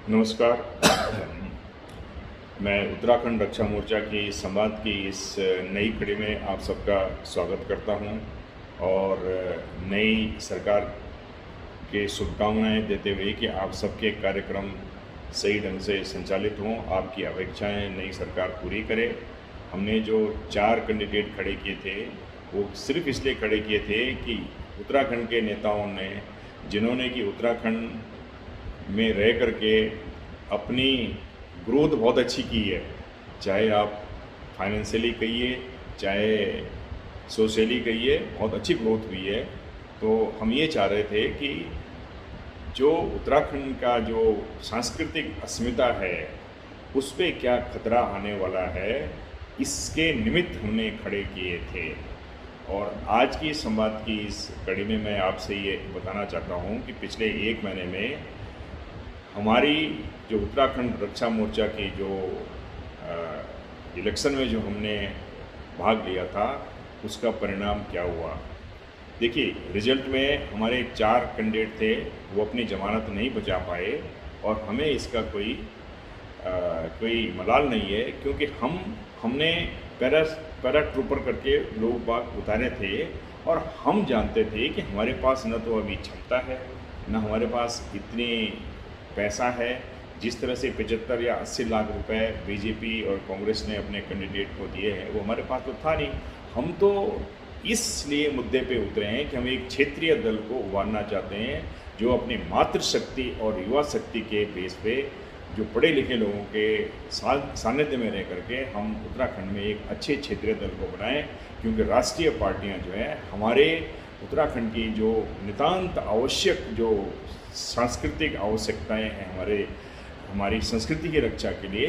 नमस्कार। मैं उत्तराखंड रक्षा मोर्चा की संवाद की इस नई कड़ी में आप सबका स्वागत करता हूं और नई सरकार के शुभकामनाएं देते हुए कि आप सबके कार्यक्रम सही ढंग से संचालित हों, आपकी अपेक्षाएं नई सरकार पूरी करे। हमने जो 4 कैंडिडेट खड़े किए थे वो सिर्फ इसलिए खड़े किए थे कि उत्तराखंड के नेताओं ने, जिन्होंने कि उत्तराखंड में रह करके अपनी ग्रोथ बहुत अच्छी की है, चाहे आप फाइनेंशियली कहिए, चाहे सोशली कहिए, बहुत अच्छी ग्रोथ हुई है। तो हम ये चाह रहे थे कि जो उत्तराखंड का जो सांस्कृतिक अस्मिता है उस पे क्या खतरा आने वाला है, इसके निमित्त हमने खड़े किए थे। और आज की संवाद की इस कड़ी में मैं आपसे ये बताना चाहता हूँ कि पिछले 1 महीने में हमारी जो उत्तराखंड रक्षा मोर्चा की जो इलेक्शन में जो हमने भाग लिया था उसका परिणाम क्या हुआ। देखिए, रिजल्ट में हमारे 4 कैंडिडेट थे, वो अपनी जमानत नहीं बचा पाए और हमें इसका कोई मलाल नहीं है, क्योंकि हमने पैराट्रूपर करके लोग बाग उतारे थे और हम जानते थे कि हमारे पास न तो अभी क्षमता है, न हमारे पास इतनी पैसा है। जिस तरह से 75 या 80 लाख रुपए बीजेपी और कांग्रेस ने अपने कैंडिडेट को दिए हैं, वो हमारे पास तो था नहीं। हम तो इसलिए मुद्दे पे उतरे हैं कि हम एक क्षेत्रीय दल को उभारना चाहते हैं जो अपनी मातृशक्ति और युवा शक्ति के बेस पे, जो पढ़े लिखे लोगों के सानिध्य में रह करके हम उत्तराखंड में एक अच्छे क्षेत्रीय दल को बनाएं, क्योंकि राष्ट्रीय पार्टियां जो है हमारे उत्तराखंड की जो नितांत आवश्यक जो सांस्कृतिक आवश्यकताएं हैं, हमारी संस्कृति की रक्षा के लिए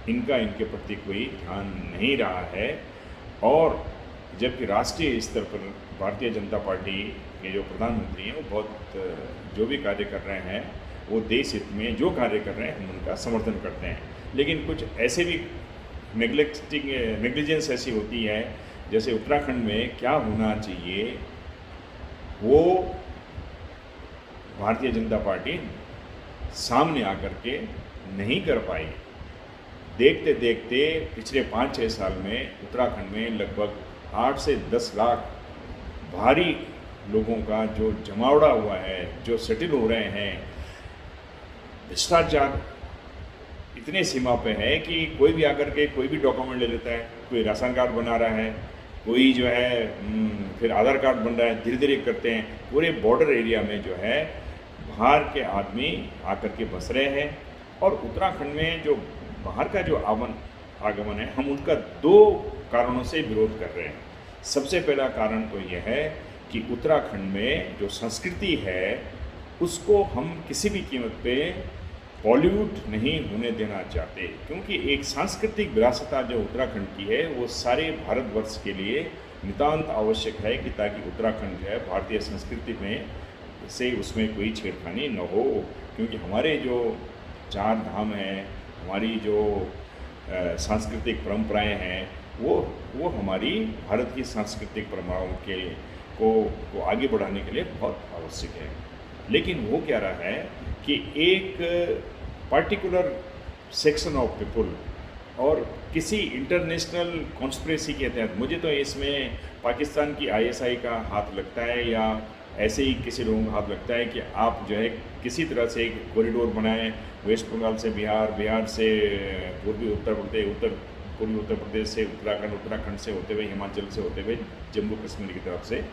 इनके प्रति कोई ध्यान नहीं रहा है। और जबकि राष्ट्रीय स्तर पर भारतीय जनता पार्टी के जो प्रधानमंत्री हैं वो बहुत जो भी कार्य कर रहे हैं, वो देश हित में जो कार्य कर रहे हैं हम उनका समर्थन करते हैं। लेकिन कुछ ऐसे भी नेग्लिजेंस ऐसी होती है, जैसे उत्तराखंड में क्या होना चाहिए वो भारतीय जनता पार्टी सामने आकर के नहीं कर पाई। देखते देखते पिछले 5-6 साल में उत्तराखंड में लगभग 8 से 10 लाख भारी लोगों का जो जमावड़ा हुआ है, जो सेटल हो रहे हैं। भ्रष्टाचार इतने सीमा पे है कि कोई भी आकर के कोई भी डॉक्यूमेंट ले लेता है, कोई राशन कार्ड बना रहा है, कोई जो है फिर आधार कार्ड बन रहा है, धीरे धीरे करते हैं। पूरे बॉर्डर एरिया में जो है बाहर के आदमी आकर के बस रहे हैं। और उत्तराखंड में जो बाहर का जो आगमन है, हम उनका 2 कारणों से विरोध कर रहे हैं। सबसे पहला कारण तो यह है कि उत्तराखंड में जो संस्कृति है उसको हम किसी भी कीमत पे पॉल्यूट नहीं होने देना चाहते, क्योंकि एक सांस्कृतिक विरासत जो उत्तराखंड की है वो सारे भारतवर्ष के लिए नितांत आवश्यक है कि ताकि उत्तराखंड जो है भारतीय संस्कृति में से उसमें कोई छेड़खानी न हो। क्योंकि हमारे जो 4 धाम हैं, हमारी जो सांस्कृतिक परंपराएं हैं, वो हमारी भारत की सांस्कृतिक परंपराओं को आगे बढ़ाने के लिए बहुत आवश्यक है। लेकिन वो क्या रहा है कि एक पार्टिकुलर सेक्शन ऑफ पीपल और किसी इंटरनेशनल कॉन्स्पिरेसी के तहत, मुझे तो इसमें पाकिस्तान की ISI का हाथ लगता है या ऐसे ही किसी लोगों का हाथ लगता है कि आप जो है किसी तरह से एक कॉरिडोर बनाएं, वेस्ट बंगाल से बिहार, बिहार से पूर्वी उत्तर प्रदेश, पूर्वी उत्तर प्रदेश से उत्तराखंड, उत्तराखंड से होते हुए हिमाचल से होते हुए जम्मू कश्मीर की तरफ से,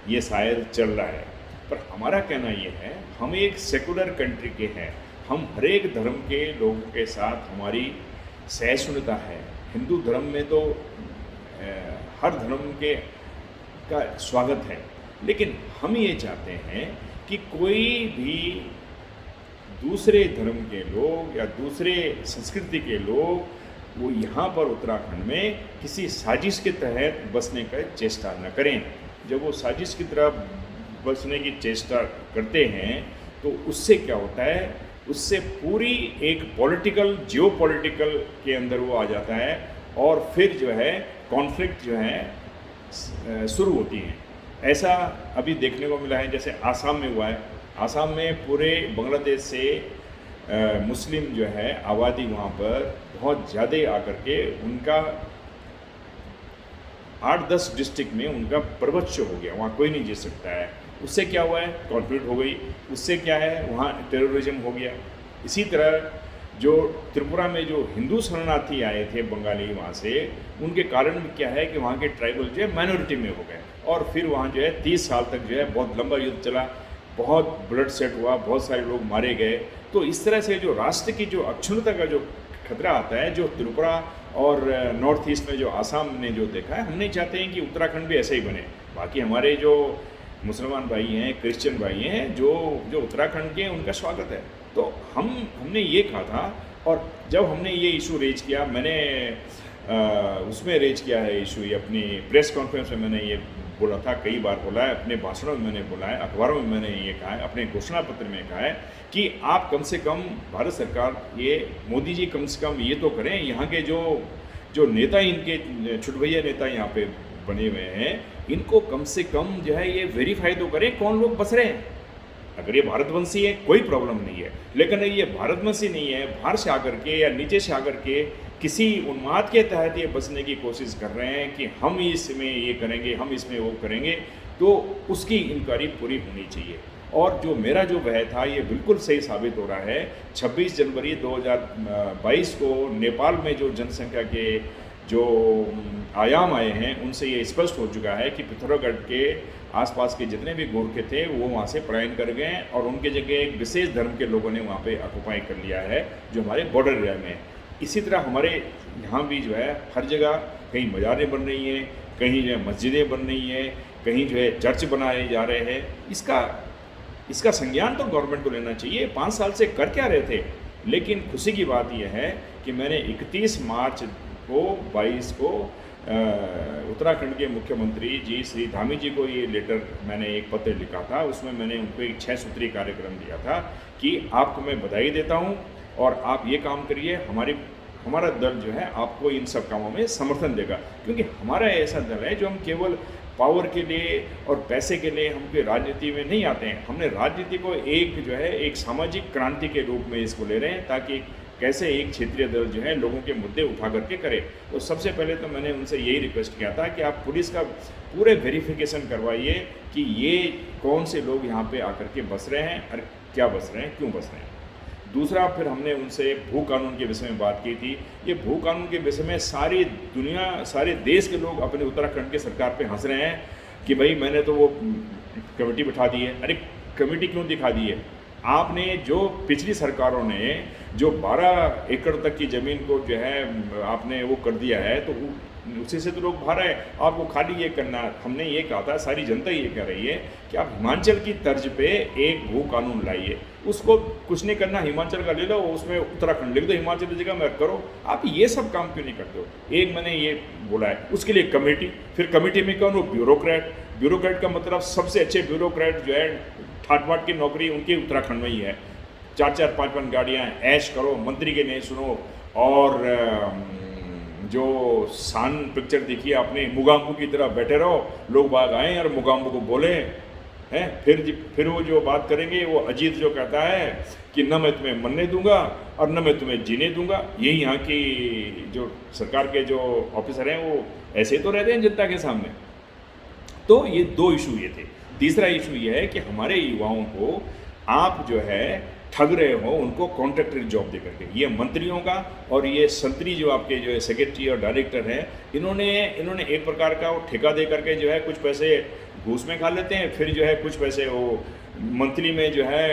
ये शायद चल रहा है। पर हमारा कहना ये है, हम एक सेकुलर कंट्री के हैं, हम हर एक धर्म के लोगों के साथ हमारी सहिष्णुता है। हिंदू धर्म में तो हर धर्म का स्वागत है, लेकिन हम ये चाहते हैं कि कोई भी दूसरे धर्म के लोग या दूसरे संस्कृति के लोग वो यहाँ पर उत्तराखंड में किसी साजिश के तहत बसने का चेष्टा न करें। जब वो साजिश की तरफ बसने की चेष्टा करते हैं तो उससे क्या होता है, उससे पूरी एक जियोपॉलिटिकल के अंदर वो आ जाता है और फिर जो है कॉन्फ्लिक्ट जो है शुरू होती हैं। ऐसा अभी देखने को मिला है, जैसे आसाम में हुआ है। आसाम में पूरे बांग्लादेश से मुस्लिम जो है आबादी वहाँ पर बहुत ज़्यादा आकर के उनका 8-10 डिस्ट्रिक्ट में उनका पर्वच्य हो गया, वहाँ कोई नहीं जीत सकता है। उससे क्या हुआ है, कॉन्फ्लिक्ट हो गई। उससे क्या है, वहाँ टेररिज्म हो गया। इसी तरह जो त्रिपुरा में जो हिंदू शरणार्थी आए थे बंगाली वहाँ से, उनके कारण भी क्या है कि वहाँ के ट्राइबल जो है माइनॉरिटी में हो गए, और फिर वहाँ जो है 30 साल तक जो है बहुत लंबा युद्ध चला, बहुत ब्लड सेट हुआ, बहुत सारे लोग मारे गए। तो इस तरह से जो राष्ट्र की जो अक्षुण्णता का जो खतरा आता है, जो त्रिपुरा और नॉर्थ ईस्ट में जो आसाम ने जो देखा है, हम नहीं चाहते हैं कि उत्तराखंड भी ऐसे ही बने। बाकी हमारे जो मुसलमान भाई हैं, क्रिश्चियन भाई हैं, जो जो उत्तराखंड के हैं, उनका स्वागत है। तो हमने ये कहा था, और जब हमने ये इशू रेज किया, मैंने उसमें रेज किया है इशू, ये अपनी प्रेस कॉन्फ्रेंस में मैंने ये बोला था, कई बार बोला है, अपने भाषणों में मैंने बोला है, अखबारों में मैंने ये कहा है, अपने घोषणा पत्र में कहा है कि आप कम से कम भारत सरकार, ये मोदी जी कम से कम ये तो करें, यहाँ के जो नेता, इनके छुटभैया नेता यहाँ पे बने हुए हैं, इनको कम से कम जो है ये वेरीफाई तो करें कौन लोग बस रहे हैं। अगर ये भारतवंशी है कोई प्रॉब्लम नहीं है, लेकिन ये भारतवंशी नहीं है, बाहर से आकर के या नीचे से आकर के किसी उन्माद के तहत ये बचने की कोशिश कर रहे हैं कि हम इसमें ये करेंगे, हम इसमें वो करेंगे, तो उसकी इंक्वायरी पूरी होनी चाहिए। और जो मेरा जो वह था, ये बिल्कुल सही साबित हो रहा है। 26 जनवरी 2022 को नेपाल में जो जनसंख्या के जो आयाम आए हैं, उनसे ये स्पष्ट हो चुका है कि पिथौरागढ़ के आसपास के जितने भी गोरखे थे वो वहाँ से पलायन कर गए, और उनके जगह एक विशेष धर्म के लोगों ने वहाँ पे ऑक्युपाई कर लिया है, जो हमारे बॉर्डर एरिया में है। इसी तरह हमारे यहाँ भी जो है हर जगह कहीं मज़ारें बन रही हैं, कहीं जो है मस्जिदें बन रही हैं, कहीं जो है चर्च बनाए जा रहे हैं। इसका संज्ञान तो गवर्नमेंट को लेना चाहिए। 5 साल से कर क्या रहे थे। लेकिन खुशी की बात यह है कि मैंने 31 मार्च को 22 को उत्तराखंड के मुख्यमंत्री जी श्री धामी जी को ये लेटर, मैंने एक पत्र लिखा था, उसमें मैंने उनको एक 6 सूत्रीय कार्यक्रम दिया था कि आपको मैं बधाई देता हूँ और आप ये काम करिए, हमारा दल जो है आपको इन सब कामों में समर्थन देगा। क्योंकि हमारा ऐसा दल है जो हम केवल पावर के लिए और पैसे के लिए हम कोई राजनीति में नहीं आते हैं। हमने राजनीति को एक जो है एक सामाजिक क्रांति के रूप में इसको ले रहे हैं, ताकि कैसे एक क्षेत्रीय दल जो है लोगों के मुद्दे उठा करके करे। तो सबसे पहले तो मैंने उनसे यही रिक्वेस्ट किया था कि आप पुलिस का पूरे वेरिफिकेशन करवाइए कि ये कौन से लोग यहाँ पे आकर के बस रहे हैं और क्या बस रहे हैं, क्यों बस रहे हैं। दूसरा, फिर हमने उनसे भू कानून के विषय में बात की थी। ये भू कानून के विषय में सारी दुनिया, सारे देश के लोग अपने उत्तराखंड के सरकार पे हंस रहे हैं कि भाई मैंने तो वो कमेटी बिठा दी है। अरे कमेटी क्यों दिखा दी है? आपने जो पिछली सरकारों ने जो 12 एकड़ तक की ज़मीन को जो है आपने वो कर दिया है, तो उसी से तो लोग बाहर आए। आपको खाली ये करना, हमने ये कहा था, सारी जनता ये कह रही है कि आप हिमाचल की तर्ज पे एक भू कानून लाइए। उसको कुछ नहीं करना, हिमाचल का ले लो, उसमें उत्तराखंड लिख दो, हिमाचल की जगह में करो। आप ये सब काम क्यों नहीं करते हो? एक मैंने ये बोला है, उसके लिए कमेटी, फिर कमेटी में कौन हो? ब्यूरोक्रेट का मतलब सबसे अच्छे ब्यूरोक्रेट जो है ठाट बाट की नौकरी उनकी उत्तराखंड में ही है। 4-4, 5-5 गाड़ियाँ, ऐश करो, मंत्री के नहीं सुनो। और जो सान पिक्चर देखिए आपने, मुगाम्बू की तरह बैठे रहो, लोग बाग आएँ और मुगाम्बू को बोले हैं। फिर वो जो बात करेंगे, वो अजीत जो कहता है कि न मैं तुम्हें मरने दूंगा और न मैं तुम्हें जीने दूंगा। यही यहाँ की जो सरकार के जो ऑफिसर हैं वो ऐसे तो रहते हैं जनता के सामने। तो ये 2 इशू ये थे। तीसरा इशू ये है कि हमारे युवाओं को आप जो है ठग रहे हो, उनको कॉन्ट्रैक्टर जॉब दे करके। ये मंत्रियों का और ये संतरी जो आपके जो है सेक्रेटरी और डायरेक्टर हैं, इन्होंने एक प्रकार का वो ठेका दे करके जो है कुछ पैसे घूस में खा लेते हैं, फिर जो है कुछ पैसे वो मंथली में जो है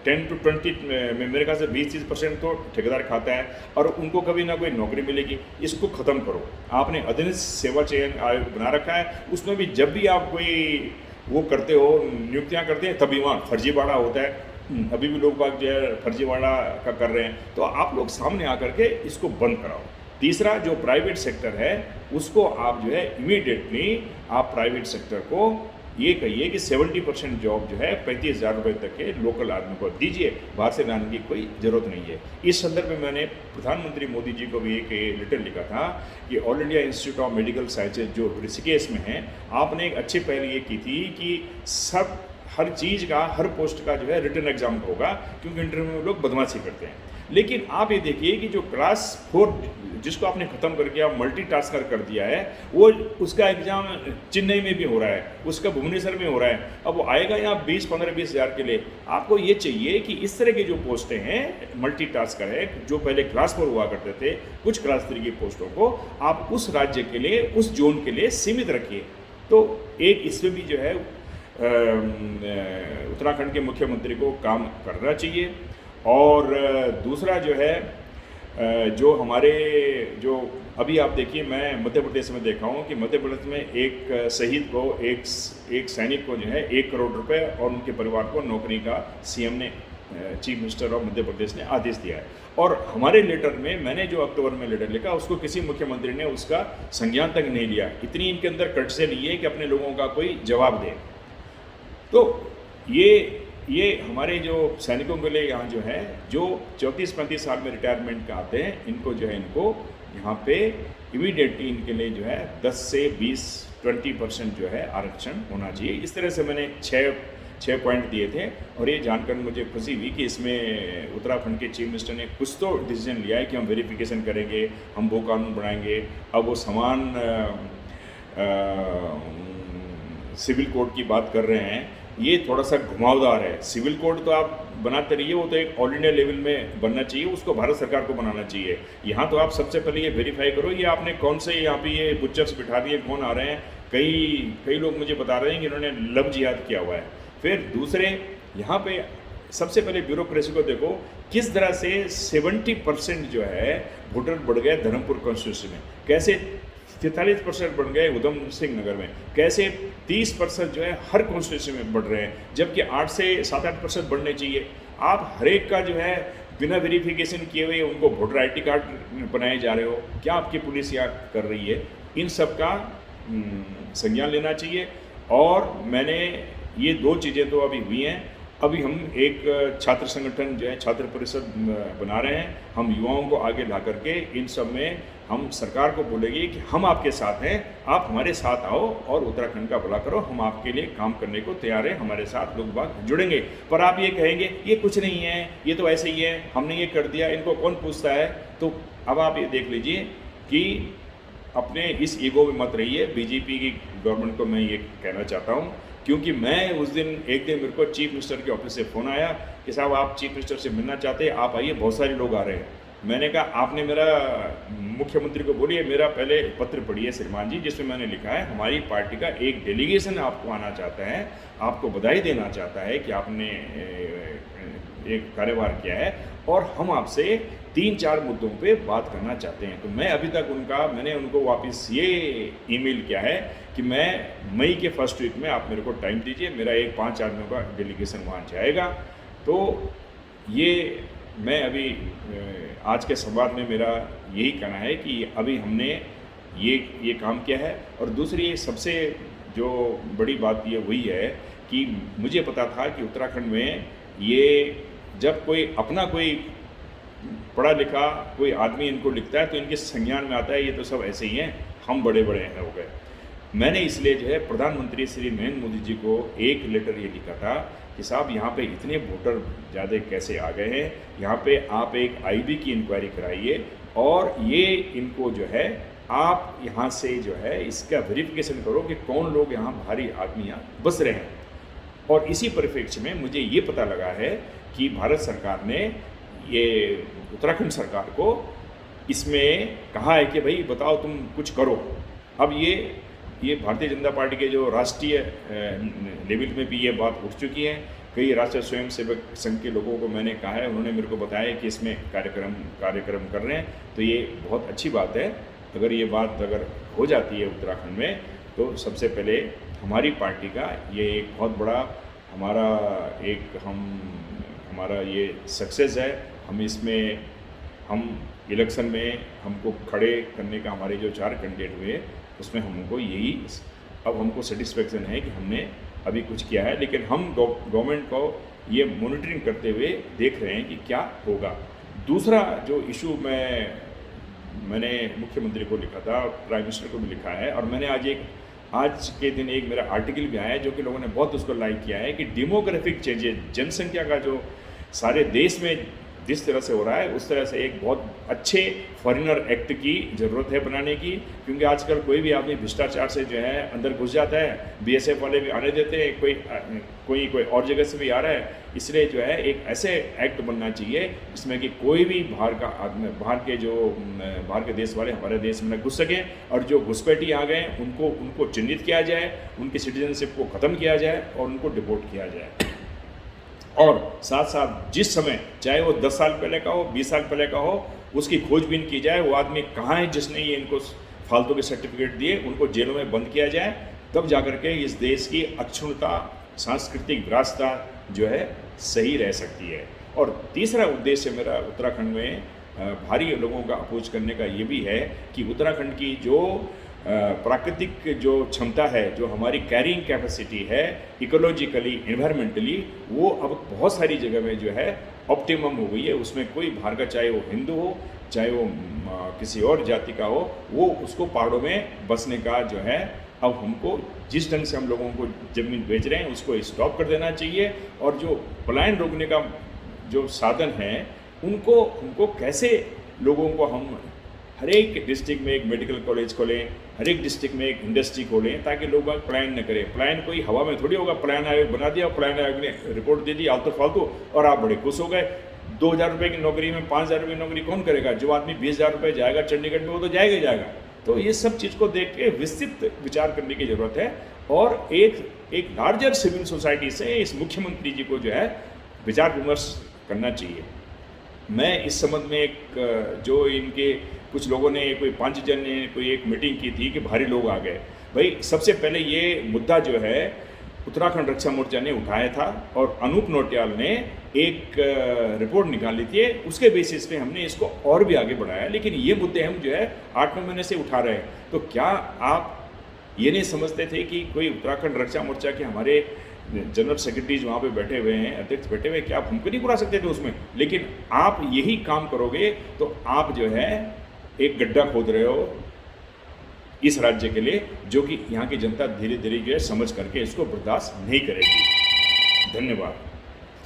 10 to 20 में मेरे ख्याल से 20-30% तो ठेकेदार खाता है, और उनको कभी ना कोई नौकरी मिलेगी। इसको ख़त्म करो। आपने अधीनस्थ सेवा चयन आयोग बना रखा है, उसमें भी जब भी आप कोई वो करते हो, नियुक्तियाँ करते हैं, तभी वहाँ फर्जीवाड़ा होता है। अभी भी लोग बाग जो है फर्जीवाड़ा का कर रहे हैं। तो आप लोग सामने आकर के इसको बंद कराओ। तीसरा, जो प्राइवेट सेक्टर है उसको आप जो है इमीडिएटली आप प्राइवेट सेक्टर को ये कहिए कि 70% जॉब जो है 35,000 रुपये तक के लोकल आदमी को दीजिए, बाहर से लाने की कोई ज़रूरत नहीं है। इस संदर्भ में मैंने प्रधानमंत्री मोदी जी को भी एक लेटर लिखा था कि all India institute of medical sciences जो ऋषिकेश में है, आपने एक अच्छी पहल ये की थी कि सब हर चीज़ का, हर पोस्ट का जो है रिटन एग्जाम होगा, क्योंकि इंटरव्यू में लोग बदमाशी करते हैं। लेकिन आप ये देखिए कि जो क्लास 4 जिसको आपने ख़त्म करके आप मल्टीटास्कर कर दिया है, वो उसका एग्ज़ाम चेन्नई में भी हो रहा है, उसका भुवनेश्वर में हो रहा है। अब वो आएगा यहाँ 20-15-20 हज़ार के लिए। आपको ये चाहिए कि इस तरह की जो पोस्टें हैं, मल्टीटास्कर है, जो पहले क्लास 4 हुआ करते थे, कुछ क्लास 3 की पोस्टों को आप उस राज्य के लिए, उस जोन के लिए सीमित रखिए। तो एक इसमें भी जो है उत्तराखंड के मुख्यमंत्री को काम करना चाहिए। और दूसरा जो है जो हमारे जो अभी आप देखिए, मैं मध्य प्रदेश में देखा हूँ कि मध्य प्रदेश में एक शहीद को, एक सैनिक को जो है 1 करोड़ रुपए और उनके परिवार को नौकरी का सीएम ने, chief minister of Madhya Pradesh ने आदेश दिया है। और हमारे लेटर में, मैंने जो अक्टूबर में लेटर लिखा, उसको किसी मुख्यमंत्री ने उसका संज्ञान तक नहीं लिया। इतनी इनके अंदर कट से लिए कि अपने लोगों का कोई जवाब दे। तो ये हमारे जो सैनिकों के लिए यहाँ जो है, जो 34-35 साल में रिटायरमेंट का आते हैं, इनको जो है, इनको यहाँ पे इमीडिएटली इनके लिए जो है 10 से 20-20% जो है आरक्षण होना चाहिए। इस तरह से मैंने 6 पॉइंट दिए थे। और ये जानकर मुझे खुशी हुई कि इसमें उत्तराखंड के चीफ मिनिस्टर ने कुछ तो डिसीजन लिया है कि हम वेरिफिकेशन करेंगे, हम वो कानून बनाएंगे। अब वो समान सिविल कोड की बात कर रहे हैं, ये थोड़ा सा घुमावदार है। सिविल कोड तो आप बनाते रहिए, वो तो एक ऑल इंडिया लेवल में बनना चाहिए, उसको भारत सरकार को बनाना चाहिए। यहाँ तो आप सबसे पहले ये वेरीफाई करो, ये आपने कौन से यहाँ पे ये बुच्चर्स बिठा दिए, कौन आ रहे हैं। कई लोग मुझे बता रहे हैं कि इन्होंने लव जिहाद किया हुआ है। फिर दूसरे, यहाँ पे सबसे पहले ब्यूरोक्रेसी को देखो, किस तरह से 70% जो है वोटर बढ़ गए धर्मपुर कॉन्स्टिट्यूंसी में, कैसे 43% बढ़ गए उधम सिंह नगर में, कैसे 30% जो है हर कॉन्स्टिट्यूंसी में बढ़ रहे हैं, जबकि 8 से 7-8% बढ़ने चाहिए। आप हर एक का जो है बिना वेरिफिकेशन किए हुए उनको वोटर ID कार्ड बनाए जा रहे हो। क्या आपकी पुलिस यहाँ कर रही है? इन सब का संज्ञान लेना चाहिए। और मैंने ये 2 चीज़ें तो अभी हुई हैं। अभी हम एक छात्र संगठन जो है, छात्र परिषद बना रहे हैं। हम युवाओं को आगे ला करके इन सब में हम सरकार को बोलेंगे कि हम आपके साथ हैं, आप हमारे साथ आओ और उत्तराखंड का भला करो, हम आपके लिए काम करने को तैयार हैं, हमारे साथ लोग बाग जुड़ेंगे। पर आप ये कहेंगे ये कुछ नहीं है, ये तो ऐसे ही है, हमने ये कर दिया, इनको कौन पूछता है। तो अब आप ये देख लीजिए कि अपने इस ईगो में मत रहिए। बीजेपी की गवर्नमेंट को मैं ये कहना चाहता हूँ, क्योंकि मैं उस दिन एक दिन मेरे को चीफ मिनिस्टर के ऑफिस से फ़ोन आया कि साहब आप चीफ मिनिस्टर से मिलना चाहते हैं, आप आइए, बहुत सारे लोग आ रहे हैं। मैंने कहा आपने मेरा मुख्यमंत्री को बोलिए मेरा पहले पत्र पढ़िए श्रीमान जी, जिसमें मैंने लिखा है हमारी पार्टी का एक डेलीगेशन आपको आना चाहता है, आपको बधाई देना चाहता है कि आपने एक कार्यभार किया है और हम आपसे 3-4 मुद्दों पे बात करना चाहते हैं। तो मैं अभी तक मैंने उनको वापस ये ईमेल किया है कि मैं मई के फर्स्ट वीक में आप मेरे को टाइम दीजिए, मेरा एक 5 आदमियों का डेलीगेशन वहाँ जाएगा। तो ये मैं अभी आज के संवाद में मेरा यही कहना है कि अभी हमने ये काम किया है। और दूसरी सबसे जो बड़ी बात ये हुई है कि मुझे पता था कि उत्तराखंड में ये जब कोई पढ़ा लिखा कोई आदमी इनको लिखता है तो इनके संज्ञान में आता है ये तो सब ऐसे ही हैं, हम बड़े हैं हो गए। मैंने इसलिए जो है प्रधानमंत्री श्री नरेंद्र मोदी जी को एक लेटर ये लिखा था कि साहब यहाँ पे इतने वोटर ज़्यादा कैसे आ गए हैं, यहाँ पे आप एक IB की इंक्वायरी कराइए और ये इनको जो है आप यहाँ से जो है इसका वेरिफिकेशन करो कि कौन लोग यहाँ भारी आदमी यहाँ बस रहे हैं। और इसी परिप्रेक्ष्य में मुझे ये पता लगा है कि भारत सरकार ने ये उत्तराखंड सरकार को इसमें कहा है कि भाई बताओ तुम कुछ करो। अब ये भारतीय जनता पार्टी के जो राष्ट्रीय लेवल में भी ये बात उठ चुकी है। कई राष्ट्रीय स्वयंसेवक संघ के लोगों को मैंने कहा है, उन्होंने मेरे को बताया कि इसमें कार्यक्रम कर रहे हैं। तो ये बहुत अच्छी बात है। अगर ये बात हो जाती है उत्तराखंड में तो सबसे पहले हमारी पार्टी का ये एक बहुत बड़ा हमारा ये सक्सेस है। हम इलेक्शन में हमको खड़े करने का हमारे जो 4 कैंडिडेट हुए उसमें हमको सेटिस्फेक्शन है कि हमने अभी कुछ किया है। लेकिन हम गवर्नमेंट को ये मॉनिटरिंग करते हुए देख रहे हैं कि क्या होगा। दूसरा जो इशू मैंने मुख्यमंत्री को लिखा था, प्राइम मिनिस्टर को भी लिखा है और मैंने आज एक आज के दिन एक मेरा आर्टिकल भी आया है जो कि लोगों ने बहुत उसको लाइक किया है कि डेमोग्राफिक चेंजेस, जनसंख्या का जो सारे देश में जिस तरह से हो रहा है उस तरह से एक बहुत अच्छे फॉरेनर एक्ट की ज़रूरत है बनाने की, क्योंकि आजकल कोई भी आदमी भ्रष्टाचार से जो है अंदर घुस जाता है। बीएसएफ वाले भी आने देते हैं, कोई और जगह से भी आ रहा है। इसलिए जो है एक ऐसे एक्ट बनना चाहिए जिसमें कि कोई भी बाहर का आदमी, बाहर के देश वाले हमारे देश में न घुस सकें, और जो घुसपैठी आ गए उनको चिन्हित किया जाए, उनकी सिटीजनशिप को ख़त्म किया जाए और उनको डिपोर्ट किया जाए। और साथ साथ जिस समय, चाहे वो 10 साल पहले का हो, 20 साल पहले का हो, उसकी खोजबीन की जाए, वो आदमी कहाँ है जिसने ये इनको फालतू के सर्टिफिकेट दिए, उनको जेलों में बंद किया जाए। तब जाकर के इस देश की अक्षुण्णता, सांस्कृतिक विरासता जो है सही रह सकती है। और तीसरा उद्देश्य मेरा उत्तराखंड में भारी लोगों का अपोज करने का ये भी है कि उत्तराखंड की जो प्राकृतिक जो क्षमता है, जो हमारी कैरिंग कैपेसिटी है इकोलॉजिकली, इन्वायरमेंटली, वो अब बहुत सारी जगह में जो है ऑप्टिमम हो गई है। उसमें कोई बाहर का, चाहे वो हिंदू हो, चाहे वो किसी और जाति का हो, वो उसको पहाड़ों में बसने का जो है, अब हमको जिस ढंग से हम लोगों को ज़मीन बेच रहे हैं उसको स्टॉप कर देना चाहिए। और जो पलायन रोकने का जो साधन है उनको कैसे लोगों को हम हर एक डिस्ट्रिक्ट में एक मेडिकल कॉलेज खोलें, हर एक डिस्ट्रिक्ट में एक इंडस्ट्री खोलें, ताकि लोग पलायन न करें। पलायन कोई हवा में थोड़ी होगा। पलायन आयोग बना दिया, पलायन आयोग ने रिपोर्ट दे दी आलतू फालतू, और आप बड़े खुश हो गए। 2,000 रुपये की नौकरी में 5,000 रुपये की नौकरी कौन करेगा? जो आदमी 20,000 रुपये जाएगा चंडीगढ़ में, वो तो जाएगा ही जाएगा। तो ये सब चीज़ को देख के विस्तृत विचार करने की ज़रूरत है, और एक लार्जर सिविल सोसाइटी से इस मुख्यमंत्री जी को जो है विचार विमर्श करना चाहिए। मैं इस संबंध में जो इनके कुछ लोगों ने, कोई 5 जन ने कोई एक मीटिंग की थी कि भारी लोग आ गए। भाई, सबसे पहले ये मुद्दा जो है उत्तराखंड रक्षा मोर्चा ने उठाया था, और अनूप नौटियाल ने एक रिपोर्ट निकाली थी, उसके बेसिस पे हमने इसको और भी आगे बढ़ाया। लेकिन ये मुद्दे हम जो है 8-9 महीने से उठा रहे हैं। तो क्या आप ये नहीं समझते थे कि कोई उत्तराखंड रक्षा मोर्चा के हमारे जनरल सेक्रेटरीज वहाँ पे बैठे हुए हैं, अध्यक्ष बैठे हुए हैं, क्या आप हमको नहीं बुला सकते थे उसमें? लेकिन आप यही काम करोगे तो आप जो है एक गड्ढा खोद रहे हो इस राज्य के लिए, जो कि यहाँ की जनता धीरे धीरे जो है समझ करके इसको बर्दाश्त नहीं करेगी। धन्यवाद।